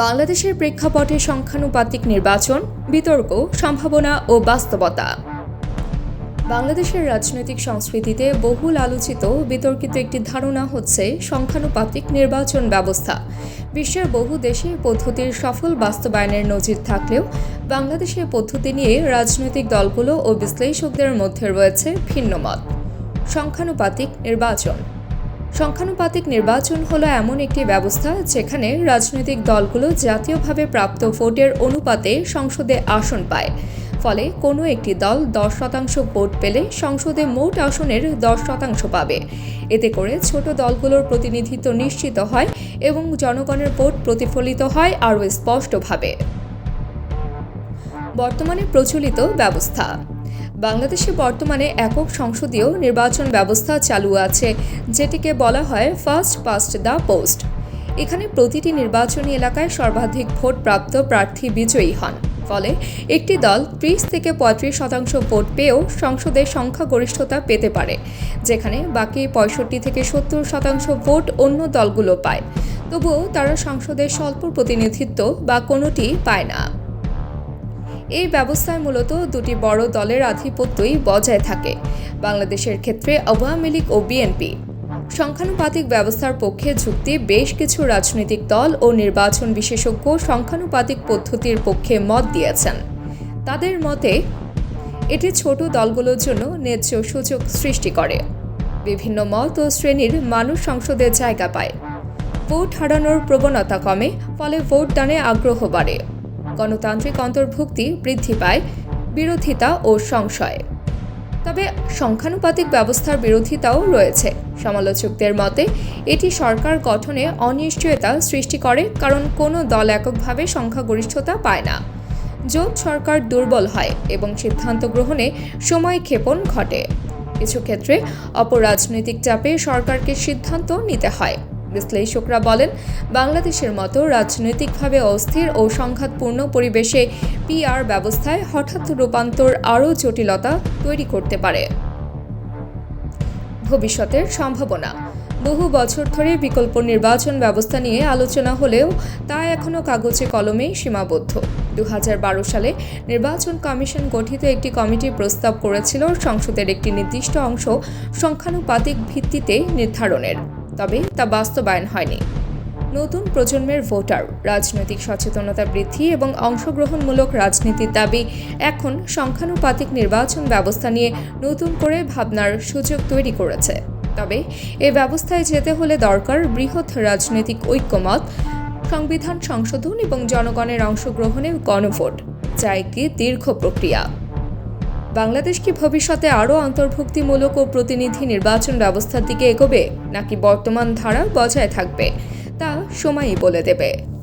বাংলাদেশের প্রেক্ষাপটে সংখ্যানুপাতিক নির্বাচন, বিতর্ক, সম্ভাবনা ও বাস্তবতা। বাংলাদেশের রাজনৈতিক সংস্কৃতিতে বহুল আলোচিত বিতর্কিত একটি ধারণা হচ্ছে সংখ্যানুপাতিক নির্বাচন ব্যবস্থা। বিশ্বের বহু দেশে পদ্ধতির সফল বাস্তবায়নের নজির থাকলেও বাংলাদেশের পদ্ধতি নিয়ে রাজনৈতিক দলগুলো ও বিশ্লেষকদের মধ্যে রয়েছে ভিন্ন মত। সংখ্যানুপাতিক নির্বাচন হলো এমন একটি ব্যবস্থা যেখানে রাজনৈতিক দলগুলো জাতীয়ভাবে প্রাপ্ত ভোটের অনুপাতে সংসদে আসন পায়। ফলে কোনো একটি দল 10% ভোট পেলে সংসদে মোট আসনের 10% পাবে। এতে করে ছোট দলগুলোর প্রতিনিধিত্ব নিশ্চিত হয় এবং জনগণের ভোট প্রতিফলিত হয় আরও স্পষ্টভাবে। বর্তমানে প্রচলিত ব্যবস্থা। বাংলাদেশে বর্তমানে একক সংসদীয় নির্বাচন ব্যবস্থা চালু আছে, যেটিকে বলা হয় ফার্স্ট পাস্ট দ্য পোস্ট। এখানে প্রতিটি নির্বাচনী এলাকায় সর্বাধিক ভোটপ্রাপ্ত প্রার্থী বিজয়ী হন। ফলে একটি দল 30 থেকে 35% ভোট পেয়েও সংসদে সংখ্যাগরিষ্ঠতা পেতে পারে, যেখানে বাকি 65 থেকে 70% ভোট অন্য দলগুলো পায়। তবুও তারা সংসদে স্বল্প প্রতিনিধিত্ব বা কোনোটি পায় না। এই ব্যবস্থায় মূলত দুটি বড় দলের আধিপত্যই বজায় থাকে। বাংলাদেশের ক্ষেত্রে আওয়ামী লীগ ও বিএনপি। সংখ্যানুপাতিক ব্যবস্থার পক্ষে যুক্তি বেশ কিছু রাজনৈতিক দল ও নির্বাচন বিশেষজ্ঞ সংখ্যানুপাতিক পদ্ধতির পক্ষে মত দিয়েছেন। তাদের মতে এটি ছোট দলগুলোর জন্য ন্যায্য সুযোগ সৃষ্টি করে। বিভিন্ন মত ও শ্রেণীর মানুষ সংসদে জায়গা পায়। ভোট হারানোর প্রবণতা কমে, ফলে ভোটদানে আগ্রহ বাড়ে। গণতান্ত্রিক অন্তর্ভুক্তি বৃদ্ধি পায়। বিরোধিতা ও সংশয়। তবে সংখ্যানুপাতিক ব্যবস্থার বিরোধিতাও রয়েছে। সমালোচকদের মতে এটি সরকার গঠনে অনিশ্চয়তা সৃষ্টি করে, কারণ কোনো দল এককভাবে সংখ্যাগরিষ্ঠতা পায় না। জোট সরকার দুর্বল হয় এবং সিদ্ধান্ত গ্রহণে সময় ক্ষেপণ ঘটে। কিছু ক্ষেত্রে অপরাজনৈতিক চাপে সরকারকে সিদ্ধান্ত নিতে হয়। বিশ্লেষকরা বলেন, বাংলাদেশের মতো রাজনৈতিকভাবে অস্থির ও সংঘাতপূর্ণ পরিবেশে পিআর ব্যবস্থায় হঠাৎ রূপান্তর আরও জটিলতা তৈরি করতে পারে। ভবিষ্যতের সম্ভাবনা। বহু বছর ধরে বিকল্প নির্বাচন ব্যবস্থা নিয়ে আলোচনা হলেও তা এখনও কাগজে কলমেই সীমাবদ্ধ। 2012 সালে নির্বাচন কমিশন গঠিত একটি কমিটি প্রস্তাব করেছিল সংসদের একটি নির্দিষ্ট অংশ সংখ্যানুপাতিক ভিত্তিতে নির্ধারণের। তবে তা বাস্তবায়ন হয়নি। নতুন প্রজন্মের ভোটার, রাজনৈতিক সচেতনতা বৃদ্ধি এবং অংশগ্রহণমূলক রাজনীতির দাবি এখন সংখ্যানুপাতিক নির্বাচন ব্যবস্থা নিয়ে নতুন করে ভাবনার সুযোগ তৈরি করেছে। তবে এ ব্যবস্থায় যেতে হলে দরকার বৃহৎ রাজনৈতিক ঐক্যমত, সংবিধান সংশোধন এবং জনগণের অংশগ্রহণে গণভোট, যা একটি দীর্ঘ প্রক্রিয়া। বাংলাদেশ কি ভবিষ্যতে আরও অন্তর্ভুক্তিমূলক ও প্রতিনিধি নির্বাচন ব্যবস্থার দিকে এগোবে, নাকি বর্তমান ধারা বজায় থাকবে, তা সময়ই বলে দেবে।